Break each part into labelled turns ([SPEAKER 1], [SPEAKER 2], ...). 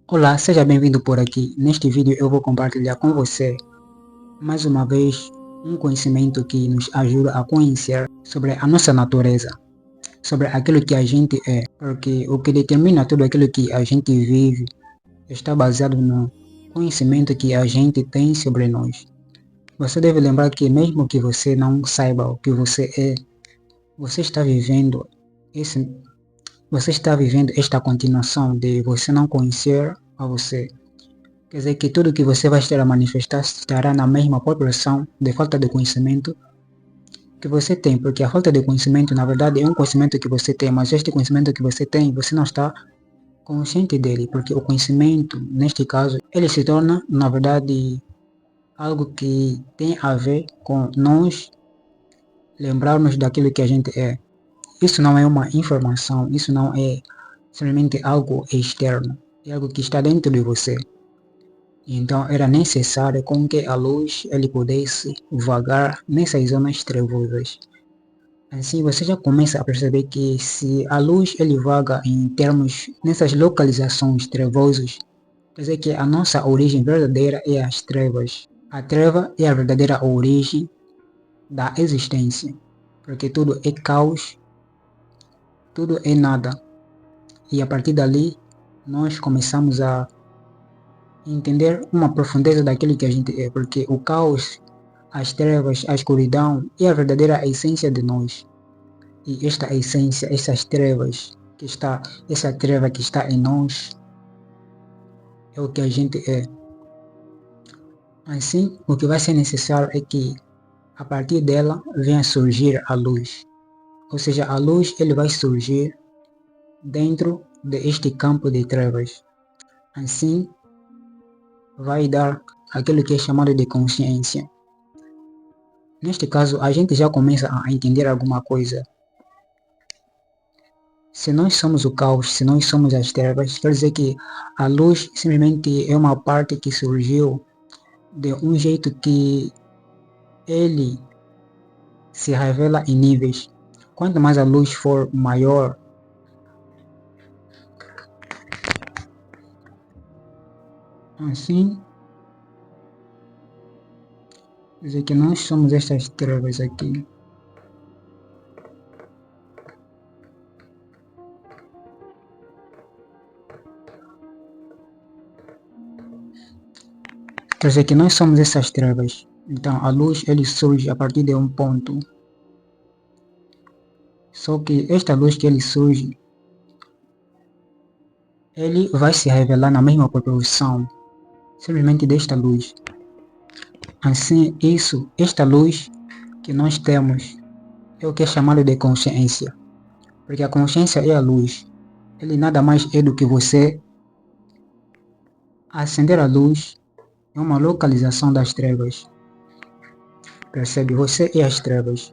[SPEAKER 1] Olá, seja bem-vindo por aqui. Neste vídeo eu vou compartilhar com você, mais uma vez, um conhecimento que nos ajuda a conhecer sobre a nossa natureza, sobre aquilo que a gente é, porque o que determina tudo aquilo que a gente vive está baseado no conhecimento que a gente tem sobre nós. Você deve lembrar que mesmo que você não saiba o que você é, você está vivendo esse, você está vivendo esta continuação de você não conhecer a você. Quer dizer que tudo que você vai estar a manifestar estará na mesma proporção de falta de conhecimento que você tem, porque a falta de conhecimento, na verdade, é um conhecimento que você tem, mas este conhecimento que você tem, você não está consciente dele, porque o conhecimento, neste caso, ele se torna, na verdade, algo que tem a ver com nós lembrarmos daquilo que a gente é. Isso não é uma informação, isso não é simplesmente algo externo, é algo que está dentro de você. Então era necessário com que a luz ele pudesse vagar nessas zonas trevosas. Assim você já começa a perceber que se a luz ele vaga em termos nessas localizações trevosas, quer dizer que a nossa origem verdadeira é as trevas. A treva é a verdadeira origem da existência, porque tudo é caos, tudo é nada. E a partir dali nós começamos a entender uma profundeza daquilo que a gente é, porque o caos, as trevas, a escuridão é a verdadeira essência de nós. E esta essência, essas trevas que está, essa treva que está em nós é o que a gente é. Assim, o que vai ser necessário é que a partir dela venha surgir a luz. Ou seja, a luz ele vai surgir dentro deste campo de trevas. Assim, vai dar aquilo que é chamado de consciência. Neste caso, a gente já começa a entender alguma coisa. Se nós somos o caos, se nós somos as trevas, quer dizer que a luz simplesmente é uma parte que surgiu de um jeito que ele se revela em níveis. Quanto mais a luz for maior, assim, quer dizer que nós somos estas trevas aqui. Quer dizer que nós somos essas trevas. Então a luz ele surge a partir de um ponto. Só que esta luz que ele surge, ele vai se revelar na mesma proporção, simplesmente desta luz. Assim, esta luz que nós temos é o que é chamado de consciência, porque a consciência é a luz. Ele nada mais é do que você acender a luz em uma localização das trevas. Percebe? Você é as trevas.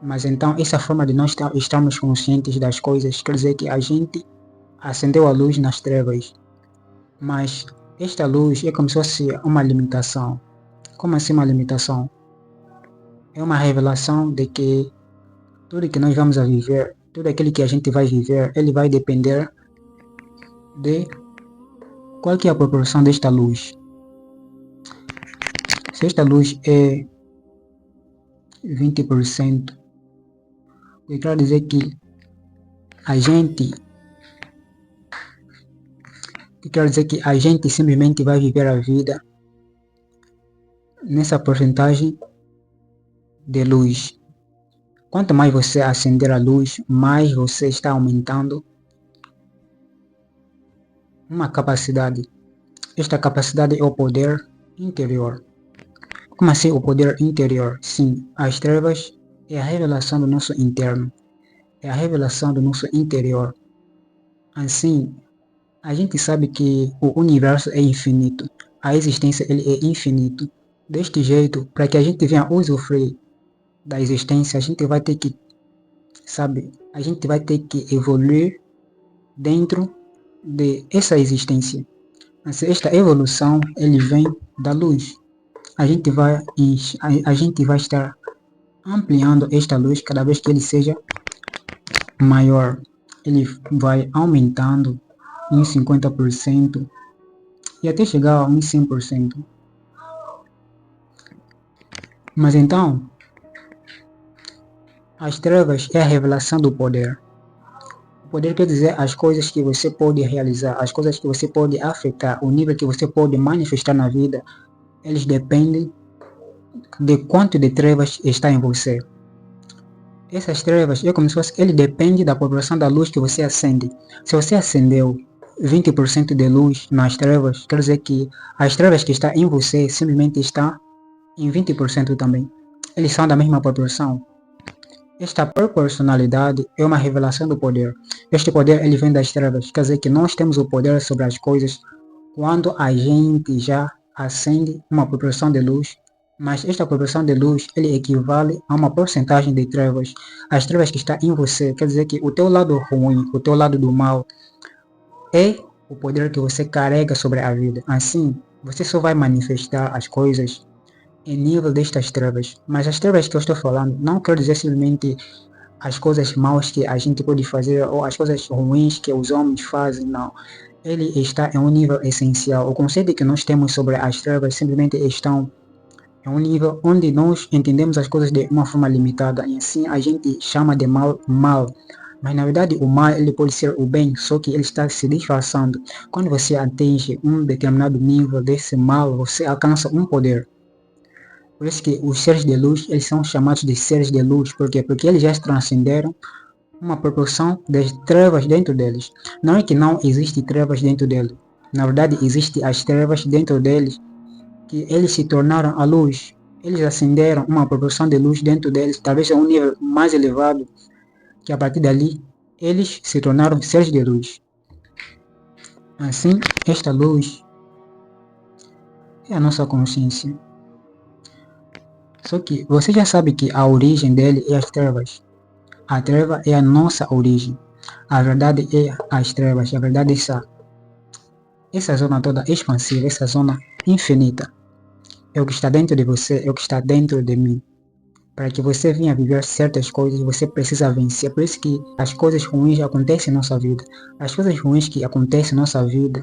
[SPEAKER 1] Mas então, essa forma de nós estarmos conscientes das coisas quer dizer que a gente acendeu a luz nas trevas. Mas esta luz é como se fosse uma limitação. Como assim uma limitação? É uma revelação de que tudo que nós vamos a viver, tudo aquilo que a gente vai viver, ele vai depender de qual que é a proporção desta luz. Se esta luz é 20%, eu quero dizer que a gente simplesmente vai viver a vida nessa porcentagem de luz. Quanto mais você acender a luz, mais você está aumentando uma capacidade. Esta capacidade é o poder interior. Como assim o poder interior? Sim, as trevas é a revelação do nosso interno. É a revelação do nosso interior. Assim, a gente sabe que o universo é infinito. A existência ele é infinito. Deste jeito, para que a gente venha usufruir da existência, a gente vai ter que, a gente vai ter que evoluir dentro de essa existência. Mas esta evolução, ele vem da luz. A gente vai estar ampliando esta luz cada vez que ele seja maior. Ele vai aumentando em 50%, e até chegar a uns 100%. Mas então, as trevas é a revelação do poder. O poder quer dizer as coisas que você pode realizar, as coisas que você pode afetar, o nível que você pode manifestar na vida, eles dependem de quanto de trevas está em você. Essas trevas é como se fosse, ele depende da proporção da luz que você acende. Se você acendeu 20% de luz nas trevas, quer dizer que as trevas que estão em você simplesmente estão em 20% também. Eles são da mesma proporção. Esta proporcionalidade é uma revelação do poder. Este poder ele vem das trevas, quer dizer que nós temos o poder sobre as coisas quando a gente já acende uma proporção de luz, mas esta proporção de luz ele equivale a uma porcentagem de trevas. As trevas que estão em você, quer dizer que o teu lado ruim, o teu lado do mal, é o poder que você carrega sobre a vida. Assim, você só vai manifestar as coisas em nível destas trevas. Mas as trevas que eu estou falando não quer dizer simplesmente as coisas maus que a gente pode fazer ou as coisas ruins que os homens fazem, não. Ele está em um nível essencial. O conceito que nós temos sobre as trevas simplesmente estão em um nível onde nós entendemos as coisas de uma forma limitada e assim a gente chama de mal. Mas na verdade o mal ele pode ser o bem, só que ele está se disfarçando. Quando você atinge um determinado nível desse mal, você alcança um poder. Por isso que os seres de luz, eles são chamados de seres de luz. Por quê? Porque eles já transcenderam uma proporção das trevas dentro deles. Não é que não existe trevas dentro deles. Na verdade, existem as trevas dentro deles, que eles se tornaram a luz. Eles acenderam uma proporção de luz dentro deles, talvez a um nível mais elevado, que a partir dali, eles se tornaram seres de luz. Assim, esta luz é a nossa consciência. Só que você já sabe que a origem dele é as trevas. A treva é a nossa origem. A verdade é as trevas. A verdade é essa zona toda expansiva, essa zona infinita. É o que está dentro de você, é o que está dentro de mim. Para que você venha viver certas coisas, você precisa vencer. Por isso que as coisas ruins acontecem em nossa vida. As coisas ruins que acontecem em nossa vida,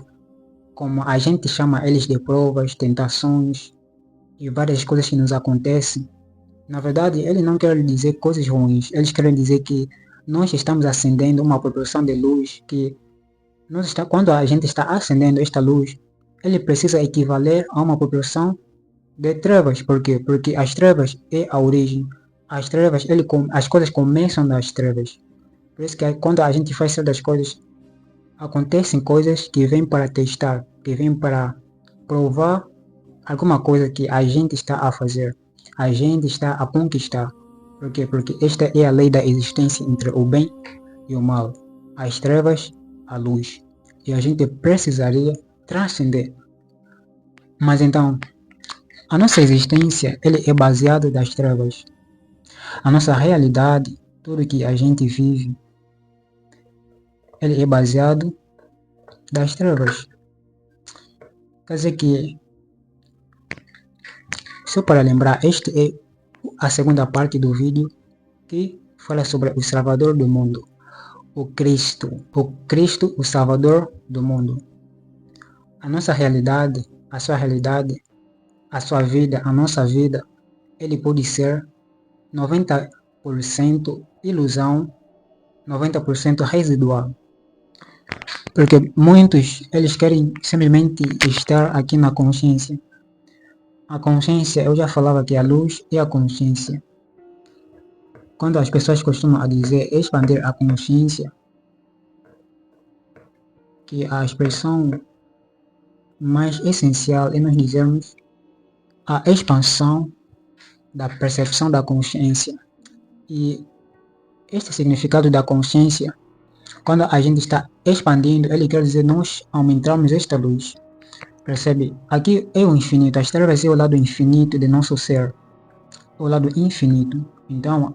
[SPEAKER 1] como a gente chama eles de provas, tentações e várias coisas que nos acontecem, na verdade, ele não quer dizer coisas ruins. Eles querem dizer que nós estamos acendendo uma proporção de luz que quando a gente está acendendo esta luz, ele precisa equivaler a uma proporção de trevas. Por quê? Porque as trevas é a origem. As trevas, as coisas começam das trevas. Por isso que quando a gente faz certas coisas, acontecem coisas que vêm para testar, que vêm para provar alguma coisa que a gente está a fazer. A gente está a conquistar. Por quê? Porque esta é a lei da existência entre o bem e o mal. As trevas, a luz. E a gente precisaria transcender. Mas então, a nossa existência ele é baseada das trevas. A nossa realidade, tudo que a gente vive, ele é baseado das trevas. Quer dizer que, só para lembrar, esta é a segunda parte do vídeo que fala sobre o Salvador do mundo. O Cristo, o Salvador do mundo. A nossa realidade, a sua realidade, a sua vida, a nossa vida, ele pode ser 90% ilusão, 90% residual. Porque muitos, eles querem simplesmente estar aqui na consciência. A consciência, eu já falava que a luz é a consciência. Quando as pessoas costumam dizer expandir a consciência, que a expressão mais essencial é nós dizermos a expansão da percepção da consciência. E este significado da consciência, quando a gente está expandindo, ele quer dizer nós aumentarmos esta luz. Percebe? Aqui é o infinito, as trevas é o lado infinito de nosso ser, o lado infinito. Então,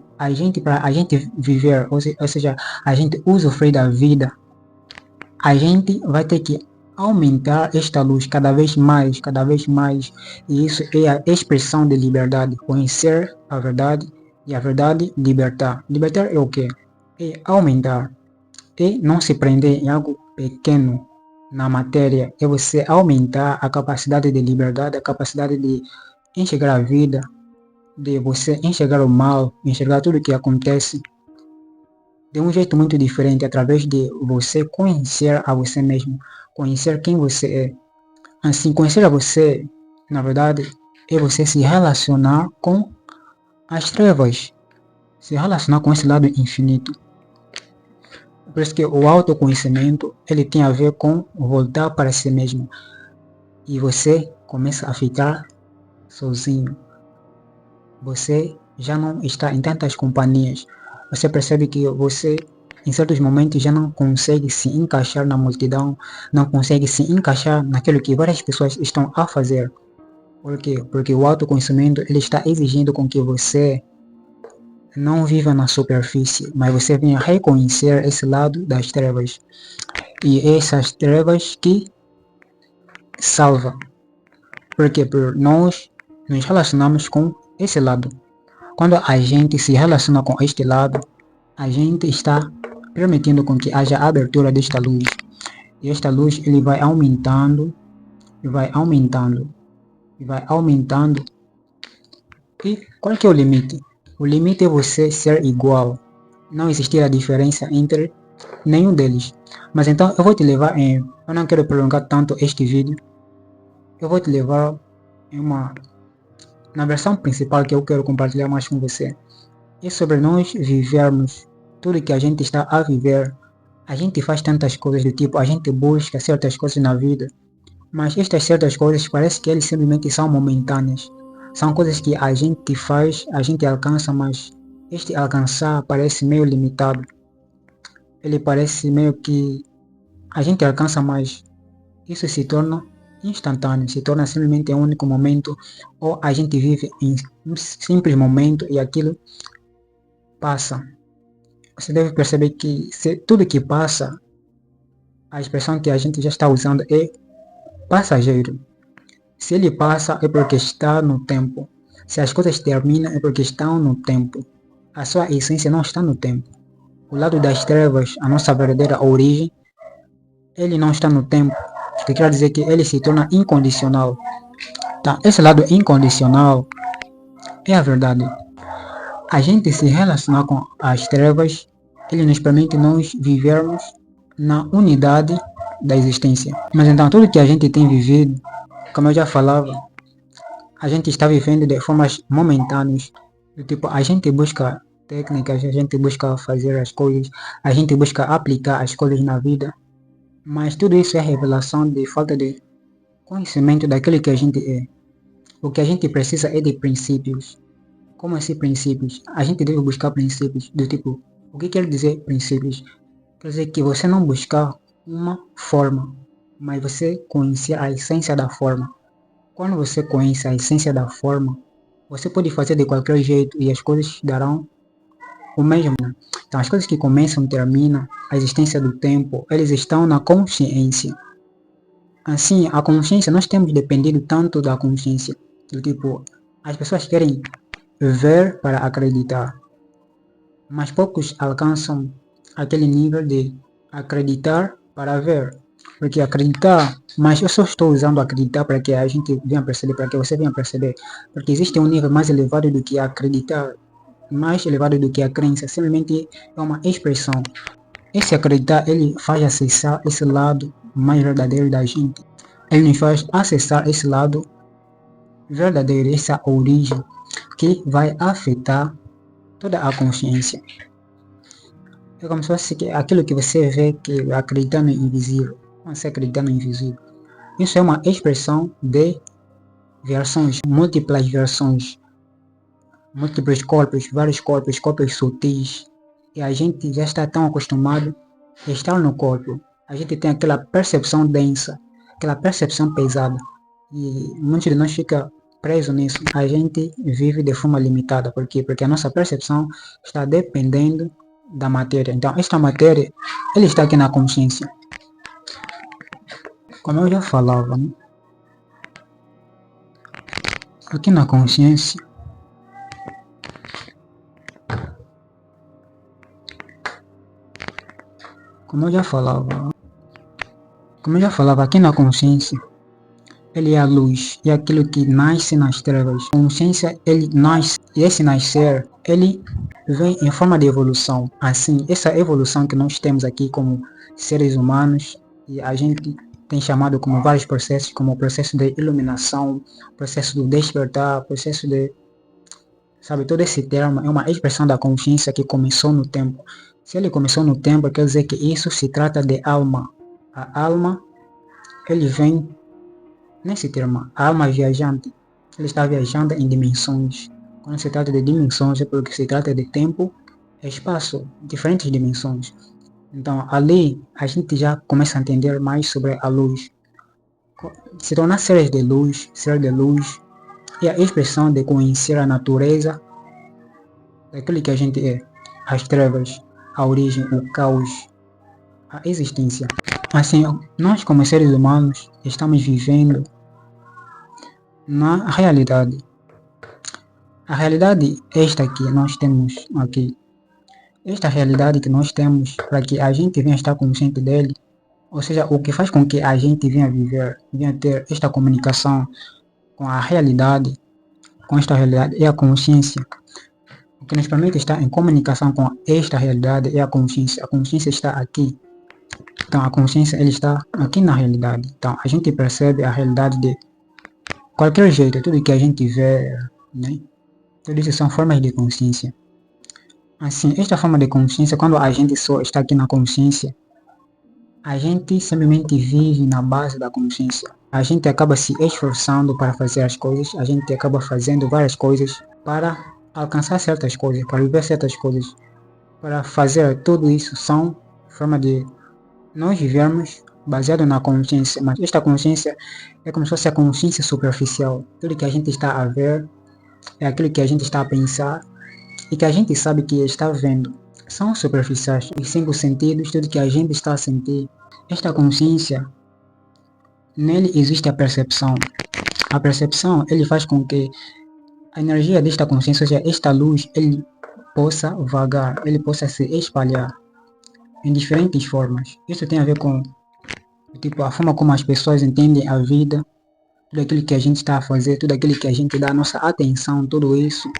[SPEAKER 1] para a gente viver, ou seja, a gente usufruir da vida, a gente vai ter que aumentar esta luz cada vez mais, e isso é a expressão de liberdade, conhecer a verdade e a verdade libertar. Libertar é o quê? É aumentar, é não se prender em algo pequeno, na matéria é você aumentar a capacidade de liberdade, a capacidade de enxergar a vida, de você enxergar o mal, enxergar tudo o que acontece de um jeito muito diferente, através de você conhecer a você mesmo, conhecer quem você é. Assim, conhecer a você, na verdade, é você se relacionar com as trevas, se relacionar com esse lado infinito. Por isso que o autoconhecimento, ele tem a ver com voltar para si mesmo. E você começa a ficar sozinho. Você já não está em tantas companhias. Você percebe que você, em certos momentos, já não consegue se encaixar na multidão, não consegue se encaixar naquilo que várias pessoas estão a fazer. Por quê? Porque o autoconhecimento, ele está exigindo com que você não viva na superfície, mas você venha reconhecer esse lado das trevas. E essas trevas que salvam. Porque por nós nos relacionamos com esse lado. Quando a gente se relaciona com este lado, a gente está permitindo com que haja a abertura desta luz. E esta luz, ele vai aumentando, e vai aumentando, e vai aumentando. E qual que é o limite? O limite é você ser igual. Não existir a diferença entre nenhum deles. Mas então eu vou te levar em... Eu não quero prolongar tanto este vídeo. Eu vou te levar em na versão principal que eu quero compartilhar mais com você. É sobre nós vivermos tudo que a gente está a viver. A gente faz tantas coisas do tipo, a gente busca certas coisas na vida, mas estas certas coisas parece que eles simplesmente são momentâneas. São coisas que a gente faz, a gente alcança, mas este alcançar parece meio limitado. Ele parece meio que a gente alcança, mas isso se torna instantâneo, se torna simplesmente um único momento, ou a gente vive em um simples momento e aquilo passa. Você deve perceber que tudo que passa, a expressão que a gente já está usando é passageiro. Se ele passa é porque está no tempo. Se as coisas terminam é porque estão no tempo. A sua essência não está no tempo. O lado das trevas, a nossa verdadeira origem, ele não está no tempo. O que quer dizer que ele se torna incondicional. Tá? Esse lado incondicional é a verdade. A gente se relacionar com as trevas, ele nos permite nós vivermos na unidade da existência. Mas então, tudo que a gente tem vivido, como eu já falava, a gente está vivendo de formas momentâneas. Do tipo, a gente busca técnicas, a gente busca fazer as coisas, a gente busca aplicar as coisas na vida, mas tudo isso é revelação de falta de conhecimento daquilo que a gente é. O que a gente precisa é de princípios. Como assim princípios? A gente deve buscar princípios do tipo, o que quer dizer princípios? Quer dizer que você não buscar uma forma, mas você conhecer a essência da forma. Quando você conhece a essência da forma, você pode fazer de qualquer jeito e as coisas darão o mesmo. Então as coisas que começam, terminam, a existência do tempo, eles estão na consciência. Assim, a consciência, nós temos dependido tanto da consciência. Do tipo, as pessoas querem ver para acreditar, mas poucos alcançam aquele nível de acreditar para ver. Porque acreditar, mas eu só estou usando acreditar para que a gente venha perceber, para que você venha perceber, porque existe um nível mais elevado do que acreditar, mais elevado do que a crença, simplesmente é uma expressão. Esse acreditar, ele faz acessar esse lado mais verdadeiro da gente. Ele nos faz acessar esse lado verdadeiro, essa origem que vai afetar toda a consciência. É como se fosse aquilo que você vê que acredita no invisível. Você acredita no invisível. Isso é uma expressão de versões, múltiplas versões, múltiplos corpos, vários corpos, corpos sutis. E a gente já está tão acostumado a estar no corpo. A gente tem aquela percepção densa, aquela percepção pesada. E muitos de nós fica preso nisso. A gente vive de forma limitada. Por quê? Porque a nossa percepção está dependendo da matéria. Então, esta matéria, ele está aqui na consciência. Como eu já falava, né? Aqui na consciência, como eu já falava, Como eu já falava, aqui na consciência, ele é a luz, é aquilo que nasce nas trevas. A consciência, ele nasce, e esse nascer, ele vem em forma de evolução. Assim, essa evolução que nós temos aqui como seres humanos, e a gente tem chamado como vários processos, como o processo de iluminação, processo do despertar, processo de, sabe, todo esse termo é uma expressão da consciência que começou no tempo. Se ele começou no tempo, quer dizer que isso se trata de alma. A alma, ele vem nesse termo, a alma viajante. Ele está viajando em dimensões. Quando se trata de dimensões, é porque se trata de tempo e espaço, diferentes dimensões. Então, ali, a gente já começa a entender mais sobre a luz. Se tornar seres de luz, ser de luz, é a expressão de conhecer a natureza daquilo que a gente é. As trevas, a origem, o caos, a existência. Assim, nós como seres humanos estamos vivendo na realidade. A realidade esta que nós temos aqui, esta realidade que nós temos para que a gente venha estar consciente dele, ou seja, o que faz com que a gente venha viver, venha ter esta comunicação com a realidade, com esta realidade é a consciência. O que nos permite estar em comunicação com esta realidade é a consciência. A consciência está aqui. Então a consciência ele está aqui na realidade. Então a gente percebe a realidade de qualquer jeito, tudo que a gente vê, né? Tudo isso são formas de consciência. Assim, esta forma de consciência, quando a gente só está aqui na consciência, a gente simplesmente vive na base da consciência. A gente acaba se esforçando para fazer as coisas, a gente acaba fazendo várias coisas para alcançar certas coisas, para viver certas coisas, para fazer tudo isso são forma de nós vivermos baseado na consciência, mas esta consciência é como se fosse a consciência superficial. Tudo que a gente está a ver é aquilo que a gente está a pensar e que a gente sabe que está vendo. São superficiais, os 5 sentidos, tudo que a gente está a sentir. Esta consciência, nele existe a percepção. A percepção, ele faz com que a energia desta consciência, ou seja, esta luz, ele possa vagar, ele possa se espalhar em diferentes formas. Isso tem a ver com tipo, a forma como as pessoas entendem a vida, tudo aquilo que a gente está a fazer, tudo aquilo que a gente dá a nossa atenção, tudo isso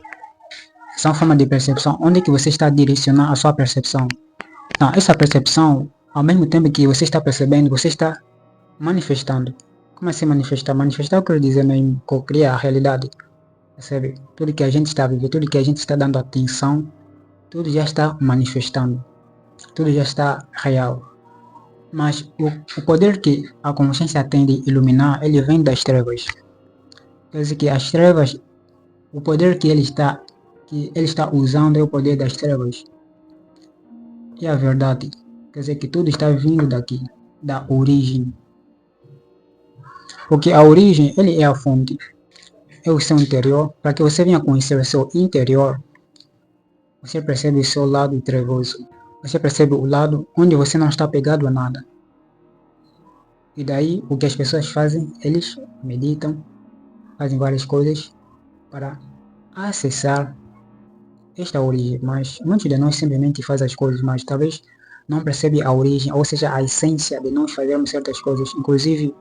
[SPEAKER 1] são formas de percepção. Onde é que você está a direcionar a sua percepção? Então, essa percepção, ao mesmo tempo que você está percebendo, você está manifestando. Como assim manifestar? Manifestar eu quero dizer mesmo, co-criar a realidade. Percebe? Tudo que a gente está vivendo, tudo que a gente está dando atenção, tudo já está manifestando. Tudo já está real. Mas o poder que a consciência tem de iluminar, ele vem das trevas. Quer dizer que as trevas, o poder que ele está usando é o poder das trevas. E a verdade, quer dizer que tudo está vindo daqui, da origem. Porque a origem, ele é a fonte, é o seu interior. Para que você venha conhecer o seu interior, você percebe o seu lado trevoso. Você percebe o lado onde você não está pegado a nada. E daí, o que as pessoas fazem, eles meditam, fazem várias coisas para acessar esta origem. Mas muitos de nós simplesmente fazem as coisas, mas talvez não percebe a origem, ou seja, a essência de nós fazermos certas coisas. Inclusive,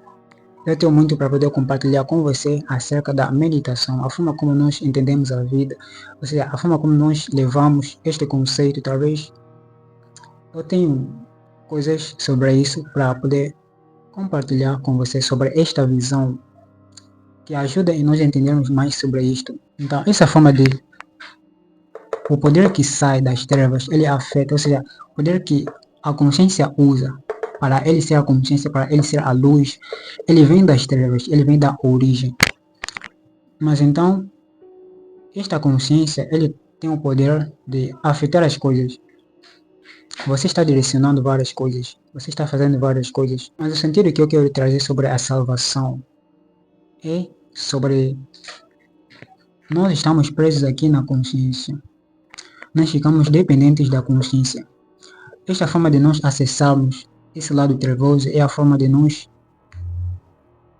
[SPEAKER 1] eu tenho muito para poder compartilhar com você acerca da meditação, a forma como nós entendemos a vida, ou seja, a forma como nós levamos este conceito. Talvez eu tenho coisas sobre isso para poder compartilhar com você sobre esta visão que ajuda em nós entendermos mais sobre isto. Então, essa forma de o poder que sai das trevas, ele afeta, ou seja, o poder que a consciência usa para ele ser a consciência, para ele ser a luz, ele vem das trevas, ele vem da origem. Mas então, esta consciência, ele tem o poder de afetar as coisas. Você está direcionando várias coisas, você está fazendo várias coisas, mas o sentido que eu quero trazer sobre a salvação é sobre nós estamos presos aqui na consciência. Nós ficamos dependentes da consciência. Esta forma de nós acessarmos esse lado trevoso é a forma de nós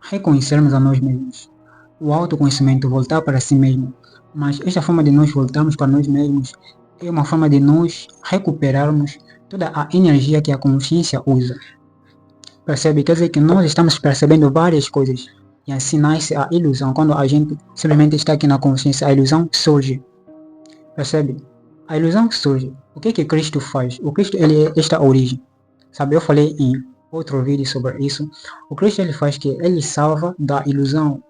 [SPEAKER 1] reconhecermos a nós mesmos. O autoconhecimento, voltar para si mesmo. Mas esta forma de nós voltarmos para nós mesmos é uma forma de nós recuperarmos toda a energia que a consciência usa. Percebe? Quer dizer que nós estamos percebendo várias coisas. E assim nasce a ilusão. Quando a gente simplesmente está aqui na consciência, a ilusão surge. Percebe? A ilusão surge. O que Cristo faz? O Cristo, ele é esta origem. Sabe, eu falei em outro vídeo sobre isso. O Cristo, ele faz que ele salva da ilusão.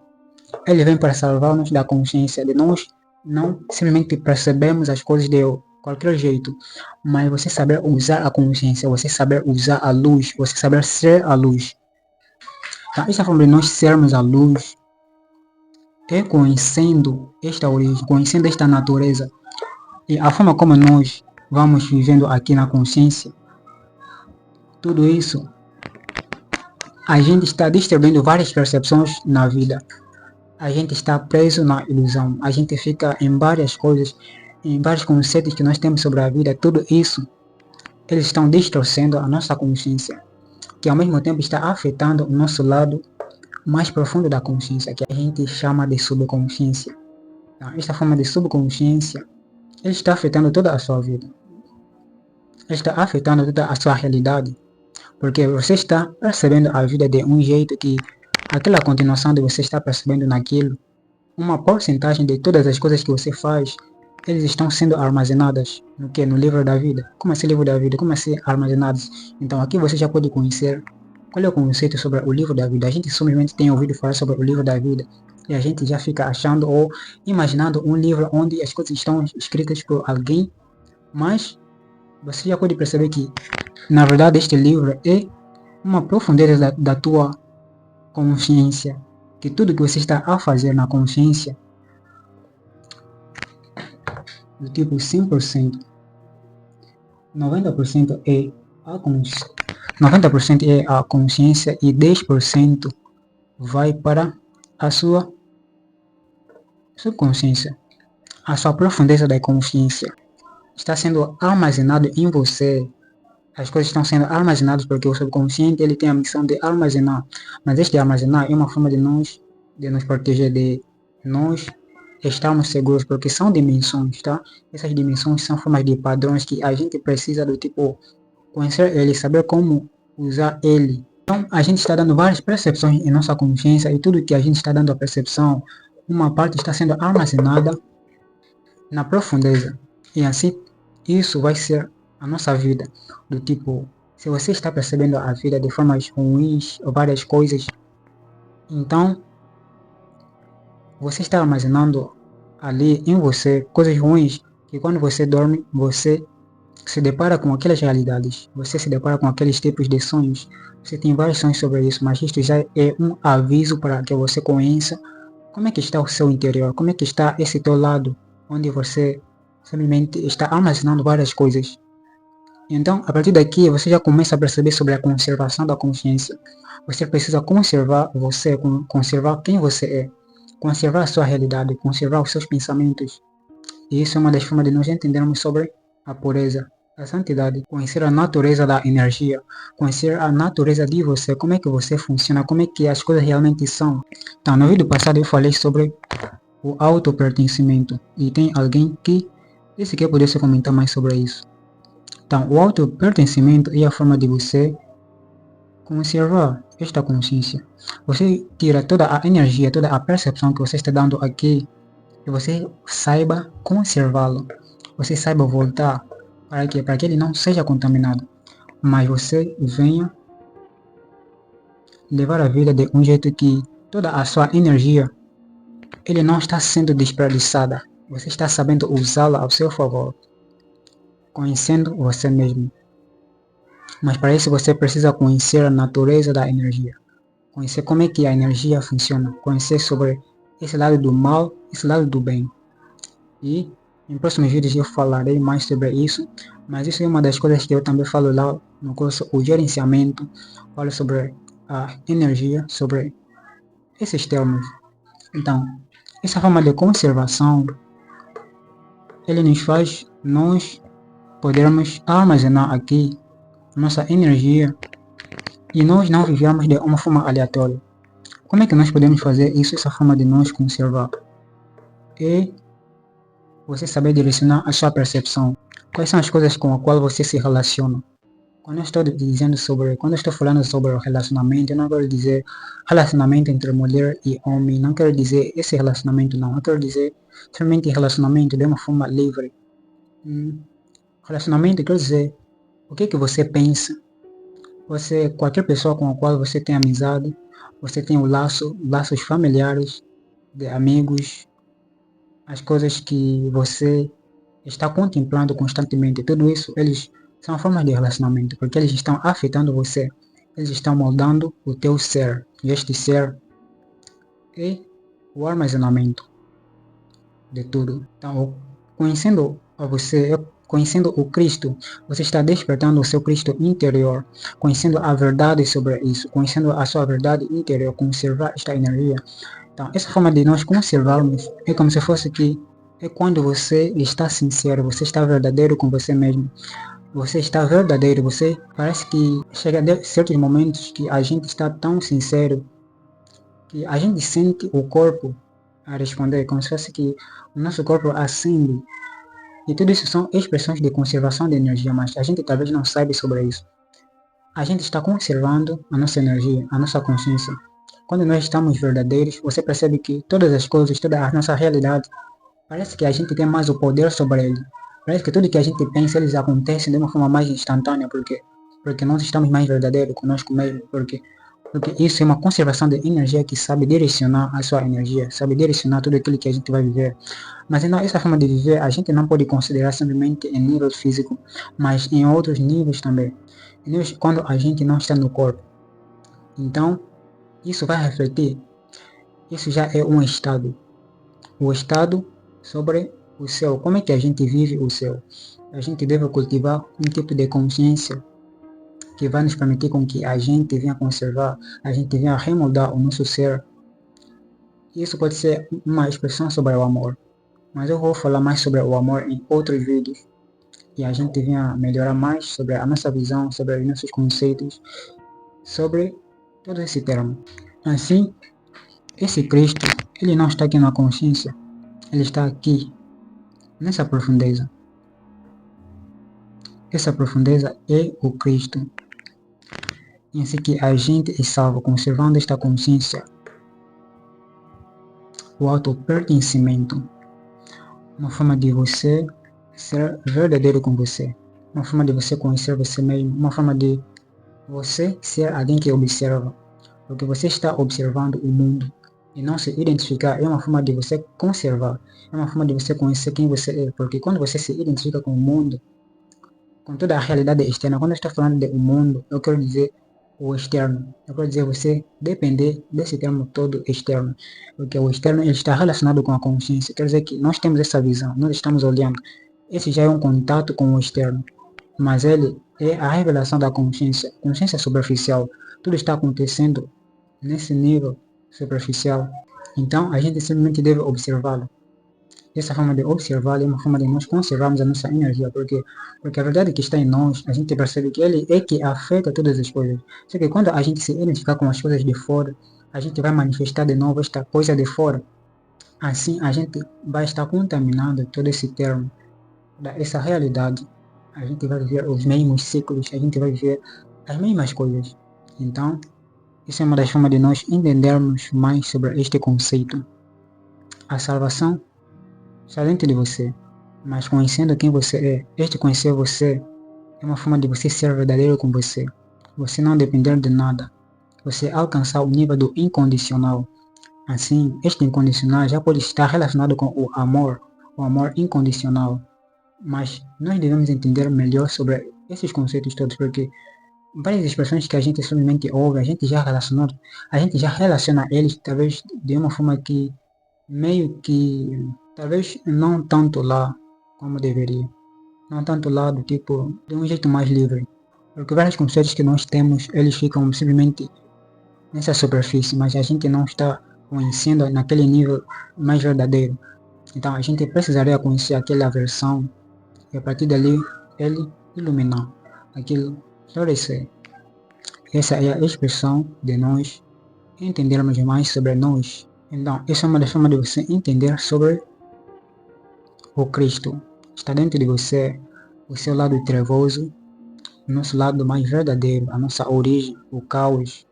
[SPEAKER 1] Ele vem para salvar-nos da consciência de nós não simplesmente percebemos as coisas de qualquer jeito, mas você saber usar a consciência, você saber usar a luz, você saber ser a luz. Então, esta forma de nós sermos a luz é conhecendo esta origem, conhecendo esta natureza e a forma como nós vamos vivendo aqui na consciência. Tudo isso, a gente está distribuindo várias percepções na vida. A gente está preso na ilusão. A gente fica em várias coisas, em vários conceitos que nós temos sobre a vida. Tudo isso, eles estão distorcendo a nossa consciência, que ao mesmo tempo está afetando o nosso lado mais profundo da consciência, que a gente chama de subconsciência. Então, esta forma de subconsciência, ele está afetando toda a sua vida. Ele está afetando toda a sua realidade. Porque você está percebendo a vida de um jeito que aquela continuação de você está percebendo naquilo, uma porcentagem de todas as coisas que você faz, eles estão sendo armazenadas no que? No livro da vida. Como assim livro da vida? Como assim armazenados? Então aqui você já pode conhecer qual é o conceito sobre o livro da vida. A gente simplesmente tem ouvido falar sobre o livro da vida e a gente já fica achando ou imaginando um livro onde as coisas estão escritas por alguém, mas você já pode perceber que na verdade este livro é uma profundeza da tua consciência, que tudo que você está a fazer na consciência, do tipo 100%, 90% é a consciência, 90% é a consciência e 10% vai para a sua subconsciência. A sua profundeza da consciência está sendo armazenado em você. As coisas estão sendo armazenadas porque o subconsciente ele tem a missão de armazenar, mas este armazenar é uma forma de nos proteger, de nós estarmos seguros, porque são dimensões, tá? Essas dimensões são formas de padrões que a gente precisa do tipo conhecer ele, saber como usar ele. Então a gente está dando várias percepções em nossa consciência e tudo que a gente está dando a percepção, uma parte está sendo armazenada na profundeza e assim isso vai ser a nossa vida, do tipo, se você está percebendo a vida de formas ruins ou várias coisas, então você está armazenando ali em você coisas ruins que quando você dorme, você se depara com aquelas realidades, você se depara com aqueles tipos de sonhos. Você tem vários sonhos sobre isso, mas isto já é um aviso para que você conheça como é que está o seu interior, como é que está esse teu lado, onde você simplesmente está armazenando várias coisas. Então, a partir daqui, você já começa a perceber sobre a conservação da consciência. Você precisa conservar você, conservar quem você é, conservar a sua realidade, conservar os seus pensamentos. E isso é uma das formas de nós entendermos sobre a pureza, a santidade, conhecer a natureza da energia, conhecer a natureza de você, como é que você funciona, como é que as coisas realmente são. Então, no vídeo passado eu falei sobre o autopertencimento e tem alguém que disse que eu pudesse comentar mais sobre isso. Então, o autopertencimento é a forma de você conservar esta consciência. Você tira toda a energia, toda a percepção que você está dando aqui e você saiba conservá-lo. Você saiba voltar para quê? Para que ele não seja contaminado, mas você venha levar a vida de um jeito que toda a sua energia ele não está sendo desperdiçada. Você está sabendo usá-la ao seu favor, conhecendo você mesmo. Mas para isso você precisa conhecer a natureza da energia, conhecer como é que a energia funciona, conhecer sobre esse lado do mal, esse lado do bem. E em próximos vídeos eu falarei mais sobre isso, mas isso é uma das coisas que eu também falo lá no curso, o gerenciamento, falo sobre a energia, sobre esses termos. Então, essa forma de conservação, ele nos faz nós podermos armazenar aqui nossa energia e nós não vivermos de uma forma aleatória. Como é que nós podemos fazer isso, essa forma de nós conservar? É você saber direcionar a sua percepção. Quais são as coisas com as quais você se relaciona? Quando eu estou falando sobre o relacionamento, eu não quero dizer relacionamento entre mulher e homem, não quero dizer esse relacionamento não, eu quero dizer somente relacionamento de uma forma livre. Relacionamento quer dizer o que você pensa, qualquer pessoa com a qual você tem amizade, você tem laços familiares, de amigos, as coisas que você está contemplando constantemente, tudo isso, eles são formas de relacionamento, porque eles estão afetando você, eles estão moldando o teu ser, e este ser é o armazenamento de tudo. Então, conhecendo o Cristo, você está despertando o seu Cristo interior, conhecendo a verdade sobre isso, conhecendo a sua verdade interior, conservar esta energia. Então, essa forma de nós conservarmos é como se fosse que é quando você está sincero, você está verdadeiro com você mesmo. Você está verdadeiro, você parece que chega a certos momentos que a gente está tão sincero que a gente sente o corpo a responder, como se fosse que o nosso corpo acende. E tudo isso são expressões de conservação de energia, mas a gente talvez não saiba sobre isso. A gente está conservando a nossa energia, a nossa consciência. Quando nós estamos verdadeiros, você percebe que todas as coisas, toda a nossa realidade, parece que a gente tem mais o poder sobre ele. Parece que tudo que a gente pensa, eles acontecem de uma forma mais instantânea, porque nós estamos mais verdadeiros conosco mesmo, porque isso é uma conservação de energia que sabe direcionar a sua energia, sabe direcionar tudo aquilo que a gente vai viver. Mas então, essa forma de viver, a gente não pode considerar simplesmente em nível físico, mas em outros níveis também. Quando a gente não está no corpo. Então, isso vai refletir. Isso já é um estado. O estado sobre o céu. Como é que a gente vive o céu? A gente deve cultivar um tipo de consciência que vai nos permitir com que a gente venha conservar, a gente venha remoldar o nosso ser. Isso pode ser uma expressão sobre o amor, mas eu vou falar mais sobre o amor em outros vídeos. E a gente venha melhorar mais sobre a nossa visão, sobre os nossos conceitos, sobre todo esse termo. Assim, esse Cristo, ele não está aqui na consciência, ele está aqui, nessa profundeza. Essa profundeza é o Cristo. E assim que a gente é salvo conservando esta consciência, o auto-pertencimento, uma forma de você ser verdadeiro com você, uma forma de você conhecer você mesmo, uma forma de você ser alguém que observa, porque você está observando o mundo e não se identificar é uma forma de você conservar, é uma forma de você conhecer quem você é, porque quando você se identifica com o mundo, com toda a realidade externa, quando eu estou falando de o mundo, eu quero dizer o externo, eu quero dizer você depender desse termo todo externo, porque o externo ele está relacionado com a consciência, quer dizer que nós temos essa visão, nós estamos olhando, esse já é um contato com o externo, mas ele é a revelação da consciência, consciência superficial, tudo está acontecendo nesse nível superficial, então a gente simplesmente deve observá-lo. Essa forma de observar é uma forma de nós conservarmos a nossa energia, porque a verdade que está em nós, a gente percebe que ele é que afeta todas as coisas. Só que quando a gente se identificar com as coisas de fora, a gente vai manifestar de novo esta coisa de fora. Assim, a gente vai estar contaminando todo esse termo, essa realidade. A gente vai viver os mesmos ciclos, a gente vai viver as mesmas coisas. Então, isso é uma das formas de nós entendermos mais sobre este conceito. A salvação está dentro de você, mas conhecendo quem você é, este conhecer você é uma forma de você ser verdadeiro com você, você não depender de nada, você alcançar o nível do incondicional. Assim, este incondicional já pode estar relacionado com o amor incondicional, mas nós devemos entender melhor sobre esses conceitos todos, porque várias expressões que a gente simplesmente ouve, a gente já relaciona eles talvez de uma forma que meio que talvez não tanto lá como deveria, não tanto lá do tipo de um jeito mais livre, porque vários conceitos que nós temos eles ficam simplesmente nessa superfície, mas a gente não está conhecendo naquele nível mais verdadeiro. Então a gente precisaria conhecer aquela versão e a partir dali ele iluminar aquilo, florescer. Essa é a expressão de nós entendermos mais sobre nós. Então, essa é uma das formas de você entender sobre o Cristo. Está dentro de você, o seu lado trevoso, o nosso lado mais verdadeiro, a nossa origem, o caos,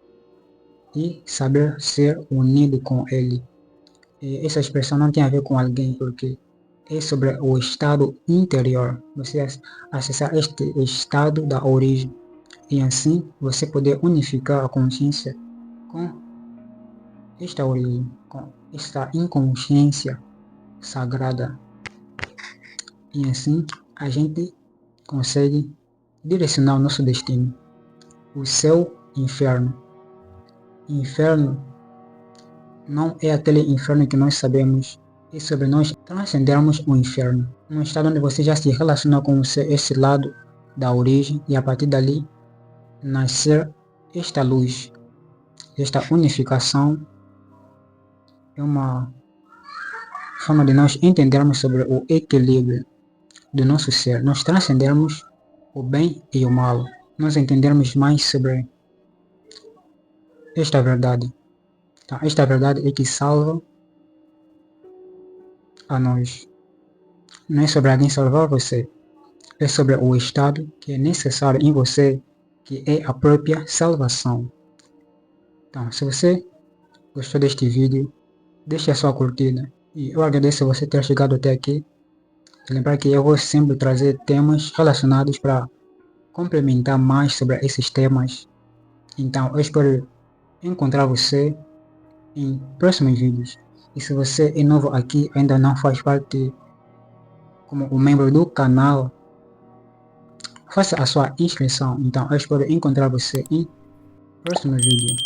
[SPEAKER 1] e saber ser unido com ele. E essa expressão não tem a ver com alguém, porque é sobre o estado interior, você acessar este estado da origem, e assim você poder unificar a consciência com esta origem, com esta inconsciência sagrada. E assim a gente consegue direcionar o nosso destino. O céu, inferno. Inferno não é aquele inferno que nós sabemos. É sobre nós transcendermos o inferno. Um estado onde você já se relaciona com esse lado da origem e a partir dali nascer esta luz, esta unificação. É uma forma de nós entendermos sobre o equilíbrio do nosso ser. Nós transcendermos o bem e o mal. Nós entendermos mais sobre esta verdade. Então, esta verdade é que salva a nós. Não é sobre alguém salvar você. É sobre o estado que é necessário em você, que é a própria salvação. Então, se você gostou deste vídeo, deixe a sua curtida. E eu agradeço você ter chegado até aqui. Lembrar que eu vou sempre trazer temas relacionados para complementar mais sobre esses temas. Então, eu espero encontrar você em próximos vídeos. E se você é novo aqui, ainda não faz parte como um membro do canal, faça a sua inscrição. Então, eu espero encontrar você em próximo vídeo.